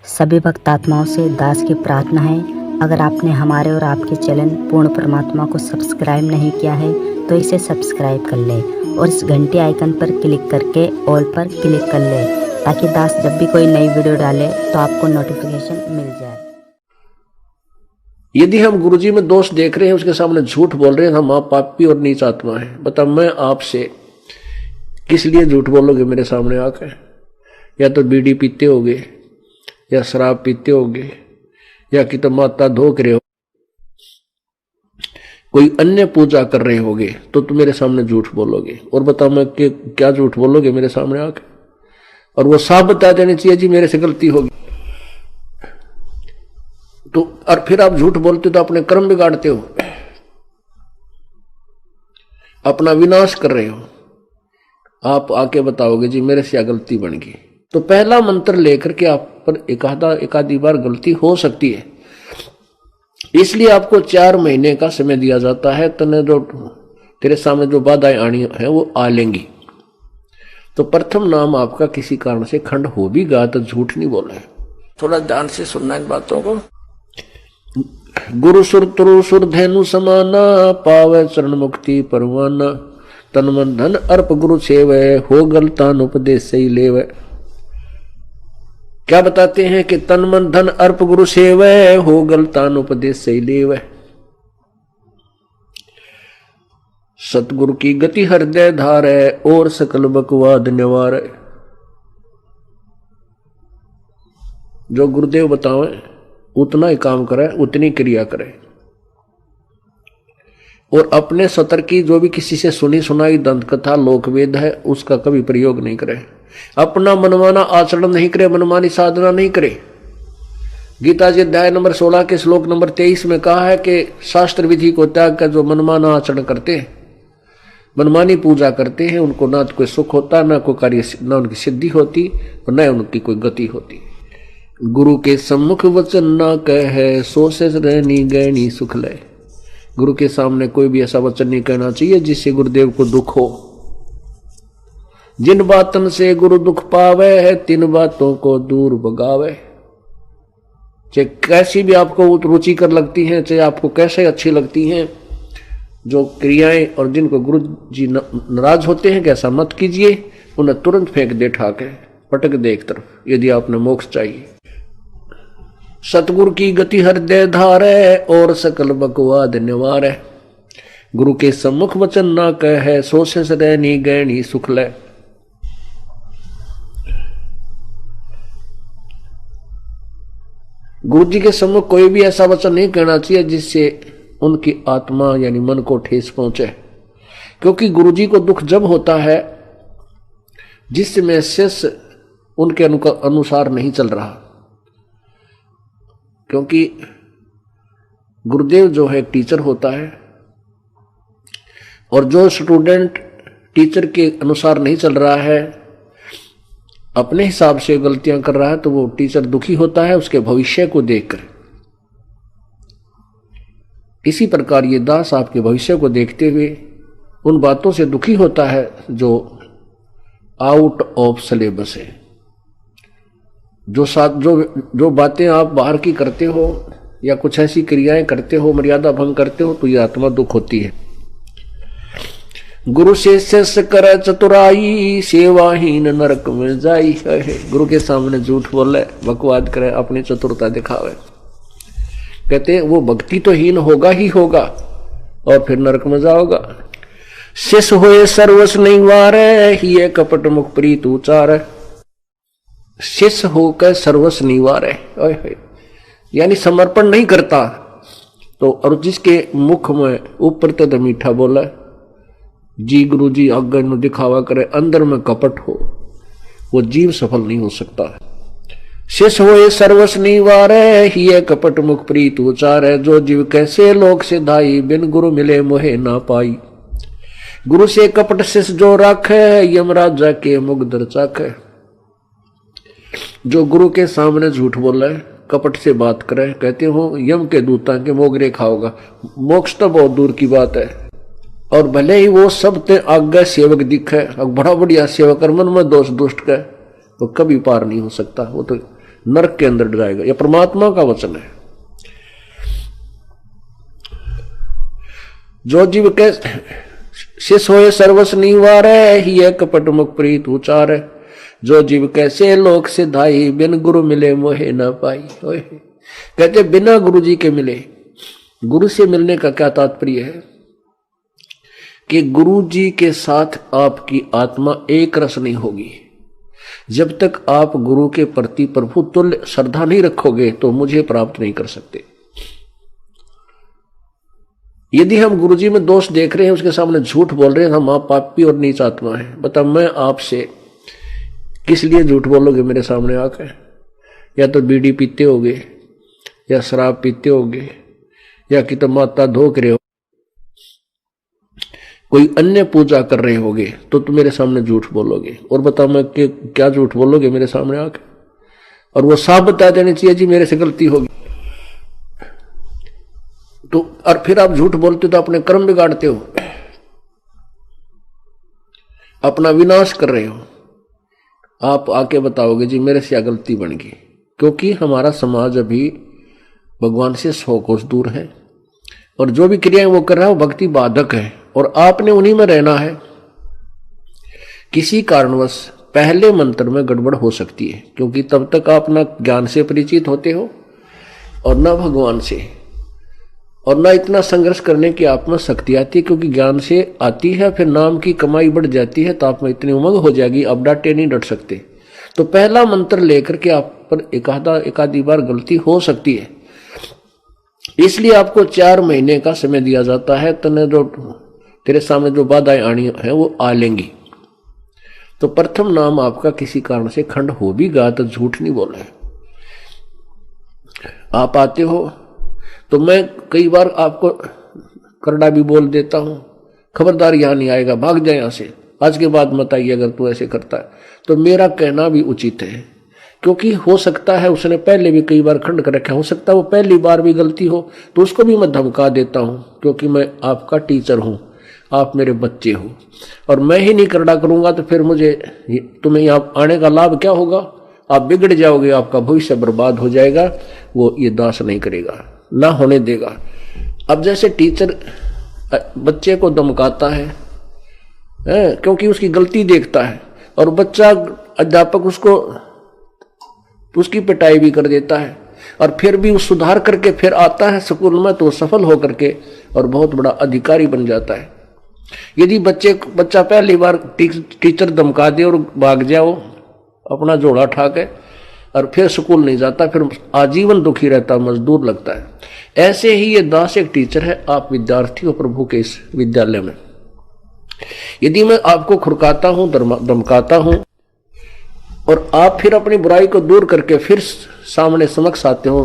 सभी भक्तात्माओं से दास की प्रार्थना है, अगर आपने हमारे और आपके चैनल पूर्ण परमात्मा को सब्सक्राइब नहीं किया है तो इसे सब्सक्राइब कर लें और इस घंटी आइकन पर क्लिक करके ऑल पर क्लिक कर लें ताकि दास जब भी कोई नई वीडियो डाले तो आपको नोटिफिकेशन मिल जाए। यदि हम गुरुजी में दोष देख रहे हैं, उसके सामने झूठ बोल रहे हैं, हम आप पापी और नीच आत्मा है। बता, मैं आपसे किस लिए झूठ बोलोगे मेरे सामने आकर? या तो बीड़ी पीते होगे, या शराब पीते होगे, या कि तो माता धोक रहे हो, कोई अन्य पूजा कर रहे होगे, तो तुम मेरे सामने झूठ बोलोगे। और बताओ मैं क्या झूठ बोलोगे मेरे सामने आकर? और वो साफ बता देनी चाहिए जी मेरे से गलती होगी। तो और फिर आप झूठ बोलते तो अपने कर्म बिगाड़ते हो, अपना विनाश कर रहे हो। आप आके बताओगे जी मेरे से गलती बन गई, तो पहला मंत्र लेकर के आप पर एकाधी बार गलती हो सकती है, इसलिए आपको 4 महीने का समय दिया जाता है। तने जो तेरे सामने जो बाधाएं आनी है वो आ लेंगी। तो प्रथम नाम आपका किसी कारण से खंड हो भी गा तो झूठ नहीं बोला है। थोड़ा ध्यान से सुनना इन बातों को। गुरु सुर तुरु सुर धेनु समाना, पावे चरण मुक्ति परवाना, तन मन धन अर्प गुरु सेवै, हो गलतान उपदेश सही लेवै। क्या बताते हैं कि तन मन धन अर्प गुरु सेवै, हो गलतान उपदेश सही लेवै। सतगुरु की गति हृदय धारै, और सकल बकवाद निवारै। जो गुरुदेव बतावे उतना ही काम करे, उतनी क्रिया करे, और अपने सतर की जो भी किसी से सुनी सुनाई दंत कथा लोकवेद है उसका कभी प्रयोग नहीं करे। अपना मनमाना आचरण नहीं करे, मनमानी साधना नहीं करे। गीता जी अध्याय नंबर 16 के श्लोक नंबर 23 में कहा है कि शास्त्र विधि को त्याग कर जो मनमाना आचरण करते हैं, मनमानी पूजा करते हैं, उनको ना तो कोई सुख होता, ना कोई कार्य, ना उनकी सिद्धि होती और न उनकी कोई गति होती। गुरु के सम्मुख वचन ना कहे, सो से रहनी गहनी सुख ले। गुरु के सामने कोई भी ऐसा वचन नहीं कहना चाहिए जिससे गुरुदेव को दुख हो। जिन बातन से गुरु दुख पावे है, तिन बातों को दूर भगावे। चाहे कैसी भी आपको रुचिकर लगती हैं, चाहे आपको कैसे अच्छी लगती हैं जो क्रियाएं, और जिनको गुरु जी नाराज होते हैं, कैसा मत कीजिए, उन्हें तुरंत फेंक दे, ठाके पटक दे एक तरफ, यदि आपने मोक्ष चाहिए। सतगुरु की गति हृदय धारै, और सकल बकवाद निवारै। गुरु के सम्मुख वचन ना कहे, सो से रहनी गहनी सुख ले। गुरु जी के सम्मुख कोई भी ऐसा वचन नहीं कहना चाहिए जिससे उनकी आत्मा यानी मन को ठेस पहुंचे, क्योंकि गुरु जी को दुख जब होता है जिसमें शिष्य उनके अनुसार नहीं चल रहा। क्योंकि गुरुदेव जो है एक टीचर होता है, और जो स्टूडेंट टीचर के अनुसार नहीं चल रहा है, अपने हिसाब से गलतियां कर रहा है, तो वो टीचर दुखी होता है उसके भविष्य को देखकर। इसी प्रकार ये दास आपके भविष्य को देखते हुए उन बातों से दुखी होता है जो आउट ऑफ सिलेबस है। जो बातें आप बाहर की करते हो या कुछ ऐसी क्रियाएं करते हो, मर्यादा भंग करते हो, तो ये आत्मा दुख होती है। गुरु से शिष्य करे चतुराई, सेवाहीन नरक में जाई। गुरु के सामने झूठ बोले, बकवाद करे, अपनी चतुरता दिखावे, कहते वो भक्ति तो हीन होगा ही होगा और फिर नरक में जाओगा। शिष्य होए सर्वस नहीं वारे, ही कपट मुख प्रीत उचार। शिष्य होकर सर्वस निवार है, यानी समर्पण नहीं करता तो, और जिसके मुख में ऊपर तक मीठा बोला जी गुरु जी आगे नु दिखावा करे, अंदर में कपट हो, वो जीव सफल नहीं हो सकता। शिष्य होए सर्वस निवार, ही कपट मुख प्रीत उचार। जो जीव कैसे लोक से धाई, बिन गुरु मिले मोहे ना पाई। गुरु से कपट शिष्य जो राखे, यमराजा के मुगदर चाखे। जो गुरु के सामने झूठ बोला है, कपट से बात करे, कहते हो यम के दूता के मोगरे खाओगा, मोक्ष तो बहुत दूर की बात है। और भले ही वो सब ते आगे सेवक दिखे, बड़ा बढ़िया सेवक, मन में दोष दुष्ट का, तो कभी पार नहीं हो सकता। वो तो नरक के अंदर जाएगा। यह परमात्मा का वचन है। जो जीव के शिष होए सर्वस निवार ही है कपट मुख प्रीत उचार। जो जीव कैसे लोक सिधाई बिन गुरु मिले मोहे न पाई। कहते बिना गुरु जी के मिले। गुरु से मिलने का क्या तात्पर्य है कि गुरु जी के साथ आपकी आत्मा एक रस नहीं होगी। जब तक आप गुरु के प्रति प्रभु तुल्य श्रद्धा नहीं रखोगे तो मुझे प्राप्त नहीं कर सकते। यदि हम गुरु जी में दोष देख रहे हैं, उसके सामने झूठ बोल रहे हैं, हम आप पापी और नीच आत्मा है। बता मैं आपसे किस लिए झूठ बोलोगे मेरे सामने आकर? या तो बीड़ी पीते होगे, या शराब पीते होगे, या कि तो माता धोक रहे हो, कोई अन्य पूजा कर रहे होगे, तो तुम मेरे सामने झूठ बोलोगे। और बता मैं क्या झूठ बोलोगे मेरे सामने आके? और वो साफ बता देनी चाहिए जी मेरे से गलती होगी। तो और फिर आप झूठ बोलते हो तो अपने कर्म बिगाड़ते हो, अपना विनाश कर रहे हो। आप आके बताओगे जी मेरे से गलती बन गई, क्योंकि हमारा समाज अभी भगवान से 100 कोस दूर है और जो भी क्रियाएं वो कर रहा है वो भक्ति बाधक है और आपने उन्हीं में रहना है। किसी कारणवश पहले मंत्र में गड़बड़ हो सकती है, क्योंकि तब तक आप ना ज्ञान से परिचित होते हो और ना भगवान से, और ना इतना संघर्ष करने की आप में शक्ति आती है, क्योंकि ज्ञान से आती है फिर नाम की कमाई बढ़ जाती है तो आप में इतनी उमंग हो जाएगी अब डांटे नहीं डट सकते। तो पहला मंत्र लेकर के आप पर एकाधी बार गलती हो सकती है, इसलिए आपको 4 महीने का समय दिया जाता है। तने जो तेरे सामने जो बाधाएं आनी है वो आ लेंगी। तो प्रथम नाम आपका किसी कारण से खंड हो भी गया तो झूठ नहीं बोल रहे। आप आते हो तो मैं कई बार आपको करड़ा भी बोल देता हूं, खबरदार यहां नहीं आएगा, भाग जाए यहां से, आज के बाद मत आइए अगर तू ऐसे करता है। तो मेरा कहना भी उचित है, क्योंकि हो सकता है उसने पहले भी कई बार खंड कर रखा, हो सकता है वो पहली बार भी गलती हो, तो उसको भी मैं धमका देता हूं, क्योंकि मैं आपका टीचर हूं, आप मेरे बच्चे हो और मैं ही नहीं करड़ा करूंगा तो फिर मुझे तुम्हें यहाँ आने का लाभ क्या होगा? आप बिगड़ जाओगे, आपका भविष्य बर्बाद हो जाएगा। वो ये दास नहीं करेगा, ना होने देगा। अब जैसे टीचर बच्चे को धमकाता है क्योंकि उसकी गलती देखता है और बच्चा अध्यापक उसकी पिटाई भी कर देता है और फिर भी वो सुधार करके फिर आता है स्कूल में तो सफल होकर के और बहुत बड़ा अधिकारी बन जाता है। यदि बच्चा पहली बार टीचर धमका दे और भाग जाओ अपना जोड़ा उठा के और फिर स्कूल नहीं जाता, फिर आजीवन दुखी रहता, मजदूर लगता है। ऐसे ही ये दास एक टीचर है, आप विद्यार्थी हो प्रभु के इस विद्यालय में। यदि मैं आपको खुरकाता हूं, धमकाता हूं और आप फिर अपनी बुराई को दूर करके फिर सामने समक्ष आते हो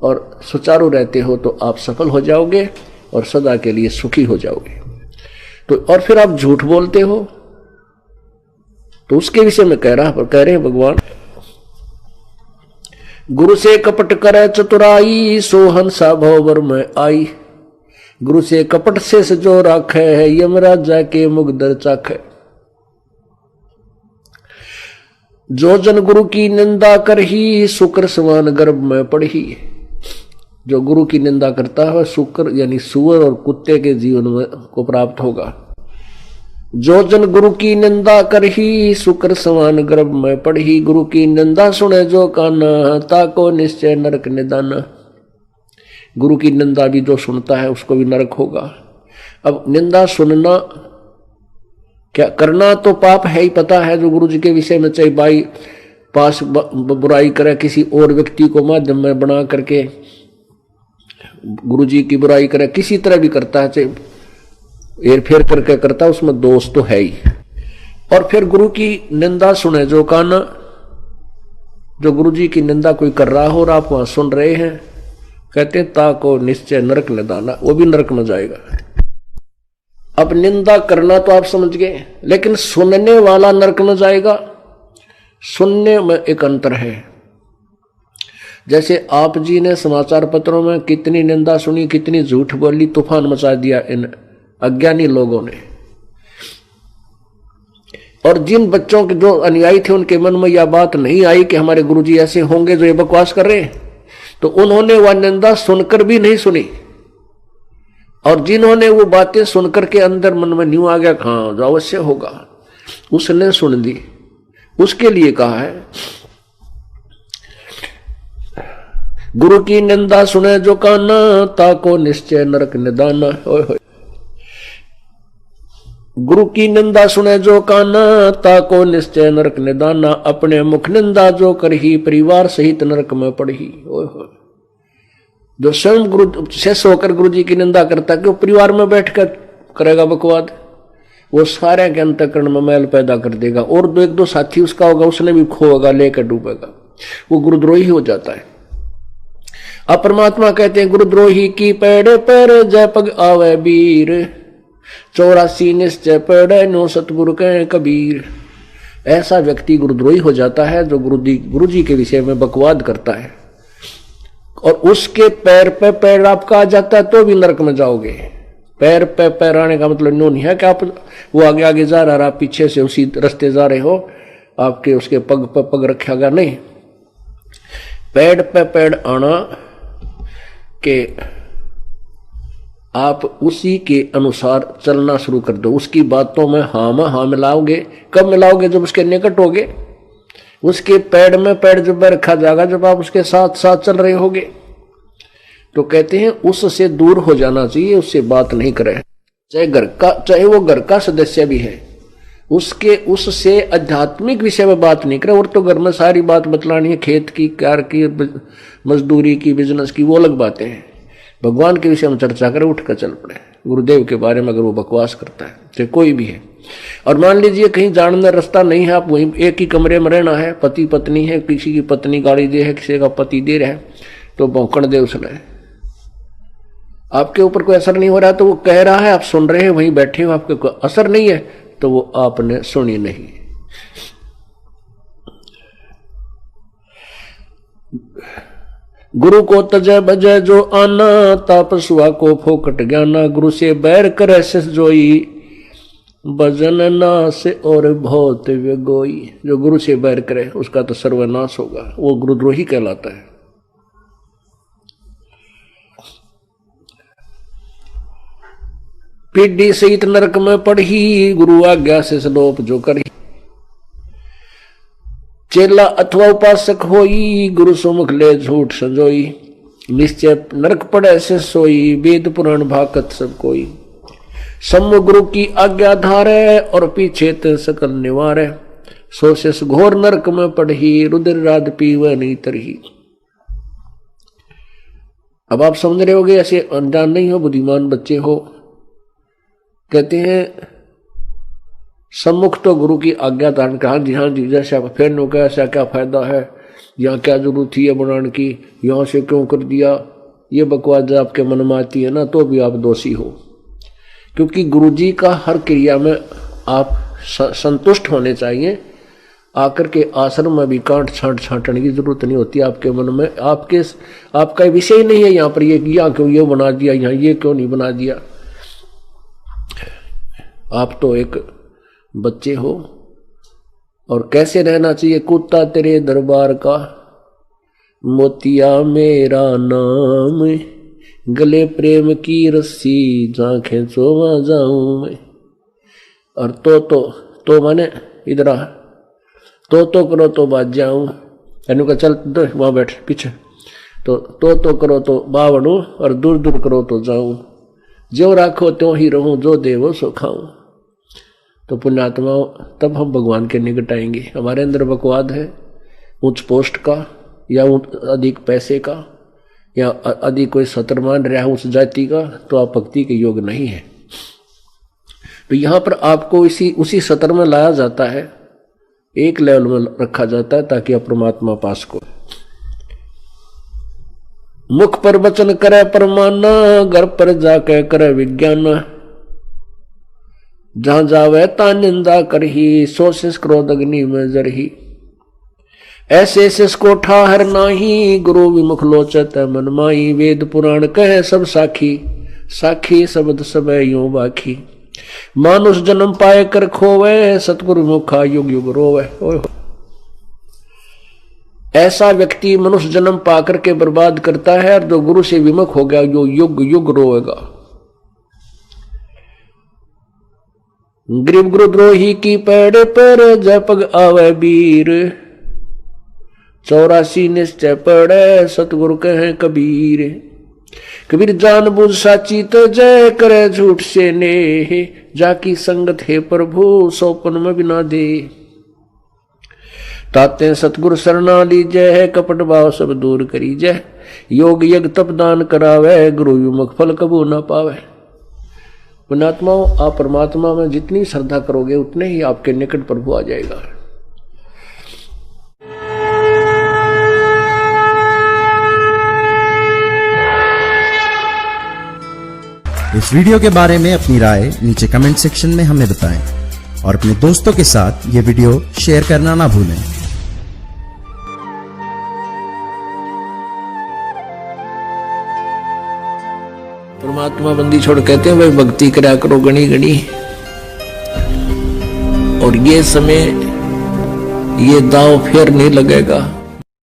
और सुचारू रहते हो तो आप सफल हो जाओगे और सदा के लिए सुखी हो जाओगे। तो और फिर आप झूठ बोलते हो तो उसके विषय में कह रहे हैं भगवान, गुरु से कपट करे चतुराई सो हंसा भवर में आई। गुरु से कपट से सजो राखे है यमराज जाके मुगदर चाखे। जो जन गुरु की निंदा कर ही शुक्र समान गर्भ में पढ़ी। जो गुरु की निंदा करता है शुक्र यानी सुअर और कुत्ते के जीवन में को प्राप्त होगा। जो जन गुरु की निंदा कर ही शुक्र समान गर्भ में पढ़ी। गुरु की निंदा सुने जो काना ताको निश्चय नरक निदान। गुरु की निंदा भी जो सुनता है उसको भी नरक होगा। अब निंदा सुनना क्या करना तो पाप है ही, पता है। जो गुरु जी के विषय में चाहे भाई पास बुराई करे, किसी और व्यक्ति को माध्यम में बना करके गुरु जी की बुराई करे, किसी तरह भी करता है, चाहे हेर फेर करके करता है, उसमें दोष तो है ही। और फिर गुरु की निंदा सुने जो कान, जो गुरु जी की निंदा कोई कर रहा हो और आप वहां सुन रहे हैं, कहते हैं ताको निश्चय नरक निदाना, वो भी नरक में जाएगा। अब निंदा करना तो आप समझ गए, लेकिन सुनने वाला नरक में जाएगा। सुनने में एक अंतर है। जैसे आप जी ने समाचार पत्रों में कितनी निंदा सुनी, कितनी झूठ बोली, तूफान मचा दिया इन अज्ञानी लोगों ने। और जिन बच्चों के जो अनुयायी थे उनके मन में यह बात नहीं आई कि हमारे गुरुजी ऐसे होंगे जो ये बकवास कर रहे हैं, तो उन्होंने वह निंदा सुनकर भी नहीं सुनी। और जिन्होंने वो बातें सुनकर के अंदर मन में न्यू आ गया, हाँ जो अवश्य होगा, उसने सुन दी। उसके लिए कहा है, गुरु की निंदा सुने जो काना, ताको निश्चय नरक निदाना। गुरु की निंदा सुने जो काना, ताको निश्चय नरक निदाना। अपने मुख निंदा जो करही, परिवार सहित नरक में पड़ही। जो स्वयं गुरु शेष होकर गुरु जी की निंदा करता है कि वो परिवार में बैठकर करेगा बकवाद, वो सारे के अंतःकरण में मैल पैदा कर देगा। और दो एक दो साथी उसका होगा, उसने भी खोएगा, लेकर डूबेगा, वो गुरुद्रोही हो जाता है। अब परमात्मा कहते हैं, गुरुद्रोही की पैड़ पैर जय पग आवे वीर, 84 निश्चय पैड़ नो सतगुरु कह कबीर। ऐसा व्यक्ति गुरुद्रोही हो जाता है जो गुरु जी के विषय में बकवाद करता है, और उसके पैर पे पैर आपका आ जाता है तो भी नरक में जाओगे। पैर पे पैर आने का मतलब नो नहीं है कि आप वो आगे आगे जा रहा, आप पीछे से उसी रास्ते जा रहे हो, आपके उसके पग पे पग रखा गया, नहीं। पैर पे पैर आना के आप उसी के अनुसार चलना शुरू कर दो। उसकी बातों में हाँ मिलाओगे। कब मिलाओगे? जब उसके निकट होगे। उसके पैर में पैर जब रखा जाएगा, जब आप उसके साथ साथ चल रहे होगे। तो कहते हैं उससे दूर हो जाना चाहिए, उससे बात नहीं करें, चाहे वो घर का सदस्य भी है, उससे आध्यात्मिक विषय में बात नहीं करे। और तो घर में सारी बात बतलानी है, खेत की, कार की, मजदूरी की, बिजनेस की, वो अलग बातें हैं। भगवान के विषय में चर्चा करे, उठ कर चल पड़े। गुरुदेव के बारे में अगर वो बकवास करता है, चाहे कोई भी है। और मान लीजिए कहीं जाने रास्ता नहीं है, आप वहीं एक ही कमरे में रहना है, पति पत्नी है, किसी की पत्नी गाड़ी दे है, किसी का पति दे रहा है, तो भौंकण दे उसने, आपके ऊपर कोई असर नहीं हो रहा, तो वो कह रहा है, आप सुन रहे हैं, वहीं बैठे हो, आपके कोई असर नहीं है, तो वो आपने सुनी नहीं। गुरु को तजय बजय जो आना, तापसुआ को फोकट ज्ञाना। गुरु से बैर करे शिष जोई, भजन नाश और बहुत व्यगोई। जो गुरु से बैर करे उसका तो सर्वनाश होगा, वो गुरुद्रोही कहलाता है। पीढ़ी सहित नरक में पढ़ी, गुरु आज्ञा से सलोप जो करी। चेला अथवा उपासक होई, गुरु सुमुख ले झूठ संजोई। निश्चय नरक पड़े से सोई, वेद पुराण भाकत सब कोई। सम्मुख गुरु की आज्ञा धारे, और पीछे ते सकल निवारे। सोशेष घोर नरक में पढ़ी, रुद्र राध पीवे नहीं तरही। अब आप समझ रहे होगे, ऐसे अनजान नहीं हो, बुद्धिमान बच्चे हो। कहते हैं सम्मुख तो गुरु की आज्ञा धारण कहा, जी हाँ जी, जैसे आप फिर नो क्या, ऐसा क्या फायदा है, यहाँ क्या जरूरत थी ये बनाने की, यहाँ से क्यों कर दिया, ये बकवास आपके मन में आती है ना, तो भी आप दोषी हो। क्योंकि गुरु जी का हर क्रिया में आप संतुष्ट होने चाहिए। आकर के आश्रम में भी कांट छांट छांटने की जरूरत नहीं होती। आपके मन में आपका विषय नहीं है, यहाँ पर ये यहाँ क्यों ये बना दिया, यहाँ ये क्यों नहीं बना दिया। आप तो एक बच्चे हो। और कैसे रहना चाहिए? कुत्ता तेरे दरबार का, मोतिया मेरा नाम, गले प्रेम की रस्सी, जहाँ खेचो वहाँ जाऊं मैं। और तो माने इधर आ, तो करो तो बाज जाऊं, यानी का चल वहां बैठ पीछे, तो करो तो बावड़ू, और दूर दूर करो तो जाऊं। जो राखो त्यों ही रहूं, जो देवो सो खाऊं। तो पुण्यात्माओं, तब हम भगवान के निकट आएंगे। हमारे अंदर बकवाद है उच्च पोस्ट का, या अधिक पैसे का, या अधिक कोई सत्र मान रहा है उस जाति का, तो आप भक्ति के योग नहीं है। तो यहां पर आपको उसी सत्र में लाया जाता है, एक लेवल में रखा जाता है, ताकि आप परमात्मा पास को। मुख पर वचन करे परमाना, घर पर जाके करे विज्ञान। जहां जावे ता निंदा करही, सोशिस क्रोध अग्नि में जरही। ऐसे शिष को ठाहर नाही, गुरु विमुख लोचत मन माई। वेद पुराण कहे सब साखी, साखी शब्द सब यूं बाखी। मानुष जन्म पाए कर खोवे, सतगुरु मुखा युग युग रोवे। ऐसा व्यक्ति मनुष्य जन्म पाकर के बर्बाद करता है, और जो गुरु से विमुख हो गया जो युग युग रोएगा। गरीब गुरुद्रोही की पैड़ पर जपग आवे वीर, 84 निश्चय पड़े सतगुरु कहे कबीर। कबीर जान बुझ साची तो जय करे झूठ से नेह, जाकी संगत है प्रभु सोपन में बिना दे। ताते सतगुरु शरणा लीजय है, कपट भाव सब दूर करीजय। योग यज्ञ तप दान करावे, गुरु विमुख फल कबू न पावे। पुण्यात्माओं, आप परमात्मा में जितनी श्रद्धा करोगे उतने ही आपके निकट प्रभु आ जाएगा। इस वीडियो के बारे में अपनी राय नीचे कमेंट सेक्शन में हमें बताएं और अपने दोस्तों के साथ ये वीडियो शेयर करना ना भूलें। परमात्मा बंदी छोड़ कहते हैं भाई भक्ति करा करो गणी गणी, और ये समय ये दाव फिर नहीं लगेगा।